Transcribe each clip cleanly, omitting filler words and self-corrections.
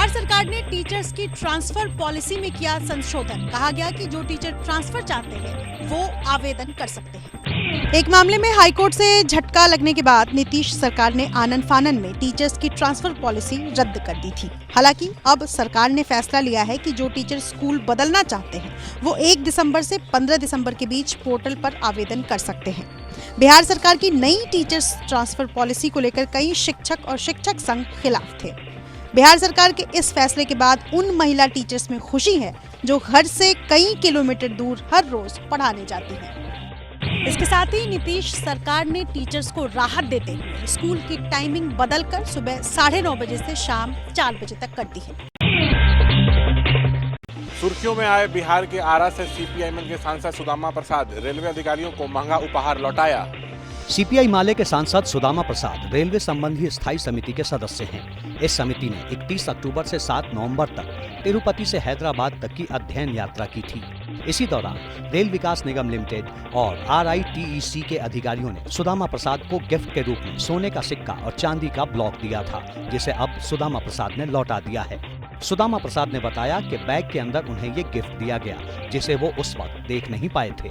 बिहार सरकार ने टीचर्स की ट्रांसफर पॉलिसी में किया संशोधन। कहा गया कि जो टीचर ट्रांसफर चाहते हैं वो आवेदन कर सकते हैं। एक मामले में हाईकोर्ट से झटका लगने के बाद नीतीश सरकार ने आनन फानन में टीचर्स की ट्रांसफर पॉलिसी रद्द कर दी थी। हालांकि अब सरकार ने फैसला लिया है कि जो टीचर स्कूल बदलना चाहते हैं वो 1 दिसंबर से 15 दिसंबर के बीच पोर्टल पर आवेदन कर सकते हैं। बिहार सरकार की नई टीचर्स ट्रांसफर पॉलिसी को लेकर कई शिक्षक और शिक्षक संघ खिलाफ थे। बिहार सरकार के इस फैसले के बाद उन महिला टीचर्स में खुशी है जो घर से कई किलोमीटर दूर हर रोज पढ़ाने जाती हैं। इसके साथ ही नीतीश सरकार ने टीचर्स को राहत देते हुए स्कूल की टाइमिंग बदलकर सुबह 9:30 बजे से शाम 4 बजे तक कर दी है। सुर्खियों में आए बिहार के आरा से सीपीआई के सांसद सुदामा प्रसाद रेलवे अधिकारियों को महंगा उपहार लौटाया। सीपीआई माले के सांसद सुदामा प्रसाद रेलवे संबंधी स्थायी समिति के सदस्य हैं। इस समिति ने 31 अक्टूबर से 7 नवंबर तक तिरुपति से हैदराबाद तक की अध्ययन यात्रा की थी। इसी दौरान रेल विकास निगम लिमिटेड और RITEC के अधिकारियों ने सुदामा प्रसाद को गिफ्ट के रूप में सोने का सिक्का और चांदी का ब्लॉक दिया था, जिसे अब सुदामा प्रसाद ने लौटा दिया है। सुदामा प्रसाद ने बताया कि बैग के अंदर उन्हें ये गिफ्ट दिया गया, जिसे वो उस वक्त देख नहीं पाए थे।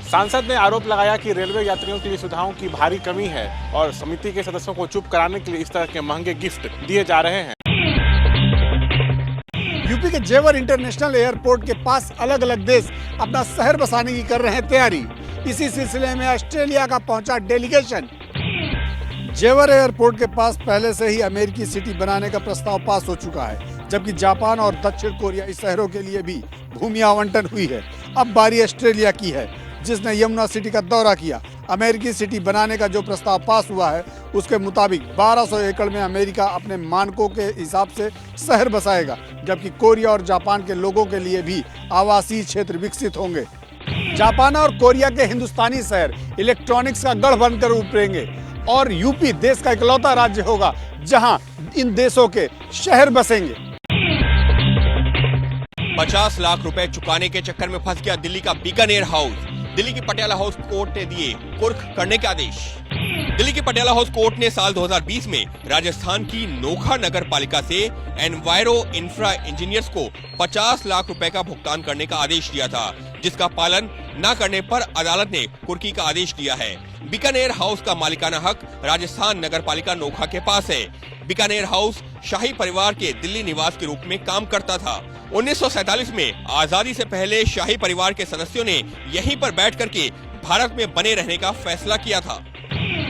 सांसद ने आरोप लगाया कि रेलवे यात्रियों के लिए सुविधाओं की भारी कमी है और समिति के सदस्यों को चुप कराने के लिए इस तरह के महंगे गिफ्ट दिए जा रहे हैं। यूपी के जेवर इंटरनेशनल एयरपोर्ट के पास अलग अलग देश अपना शहर बसाने की कर रहे हैं तैयारी। इसी सिलसिले में ऑस्ट्रेलिया का पहुंचा डेलीगेशन। जेवर एयरपोर्ट के पास पहले से ही अमेरिकी सिटी बनाने का प्रस्ताव पास हो चुका है, जबकि जापान और दक्षिण कोरिया इस शहरों के लिए भी भूमि आवंटन हुई है। अब बारी ऑस्ट्रेलिया की है, जिसने यमुना सिटी का दौरा किया। अमेरिकी सिटी बनाने का जो प्रस्ताव पास हुआ है उसके मुताबिक 1200 एकड़ में अमेरिका अपने मानकों के हिसाब से शहर बसाएगा, जबकि कोरिया और जापान के लोगों के लिए भी आवासीय क्षेत्र विकसित होंगे। जापान और कोरिया के हिंदुस्तानी शहर इलेक्ट्रॉनिक्स का गढ़ बनकर उभरेंगे और यूपी देश का इकलौता राज्य होगा जहां इन देशों के शहर बसेंगे। 50 लाख रुपए चुकाने के चक्कर में फंस गया दिल्ली का बीकानेर हाउस। दिल्ली की पटियाला हाउस कोर्ट ने दिए कुर्क करने के आदेश। दिल्ली की पटियाला हाउस कोर्ट ने साल 2020 में राजस्थान की नोखा नगर पालिका से एनवायरो इंफ्रा इंजीनियर्स को 50 लाख रुपए का भुगतान करने का आदेश दिया था, जिसका पालन न करने पर अदालत ने कुर्की का आदेश दिया है। बीकानेर हाउस का मालिकाना हक राजस्थान नगर पालिका नोखा के पास है। बीकानेर हाउस शाही परिवार के दिल्ली निवास के रूप में काम करता था। 1947 में आजादी से पहले शाही परिवार के सदस्यों ने यहीं पर बैठ करके भारत में बने रहने का फैसला किया था।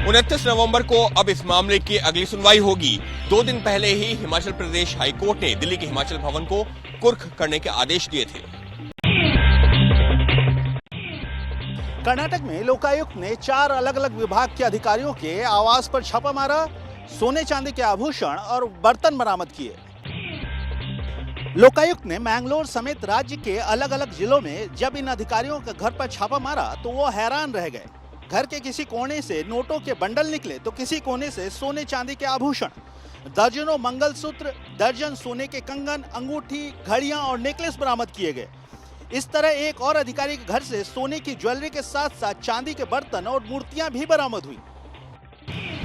29 नवंबर को अब इस मामले की अगली सुनवाई होगी। 2 दिन पहले ही हिमाचल प्रदेश हाई कोर्ट ने दिल्ली के हिमाचल भवन को कुर्क करने के आदेश दिए थे। कर्नाटक में लोकायुक्त ने 4 अलग अलग विभाग के अधिकारियों के आवास पर छापा मारा। सोने चांदी के आभूषण और बर्तन बरामद किए। लोकायुक्त ने मैंगलोर समेत राज्य के अलग अलग जिलों में जब इन अधिकारियों के घर पर छापा मारा तो वो हैरान रह गए। घर के किसी कोने से नोटों के बंडल निकले तो किसी कोने से सोने चांदी के आभूषण, दर्जनों मंगलसूत्र, दर्जन सोने के कंगन, अंगूठी, घड़ियां और नेकलेस बरामद किए गए। इस तरह एक और अधिकारी के घर से सोने की ज्वेलरी के साथ साथ चांदी के बर्तन और मूर्तियां भी बरामद हुई।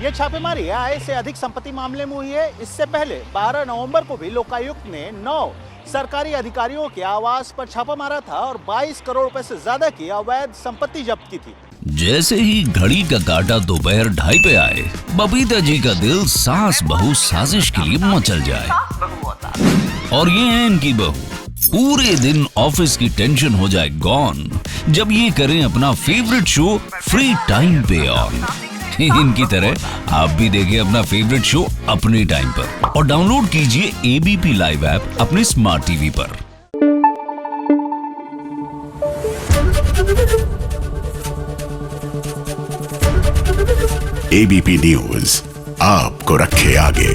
ये छापेमारी आय से अधिक संपत्ति मामले में हुई है। इससे पहले 12 नवंबर को भी लोकायुक्त ने 9 सरकारी अधिकारियों के आवास पर छापा मारा था और 22 करोड़ रुपए से ज्यादा की अवैध संपत्ति जब्त की थी। जैसे ही घड़ी का काटा दोपहर 2:30 पे आए, बबीता जी का दिल सास बहू साजिश के लिए मचल जाए। और ये है इनकी बहू, पूरे दिन ऑफिस की टेंशन हो जाए गॉन जब ये करें अपना फेवरेट शो फ्री टाइम पे ऑन। इनकी तरह आप भी देखिए अपना फेवरेट शो अपने टाइम पर और डाउनलोड कीजिए ABP लाइव ऐप अपने स्मार्ट टीवी पर। ABP न्यूज आपको रखे आगे।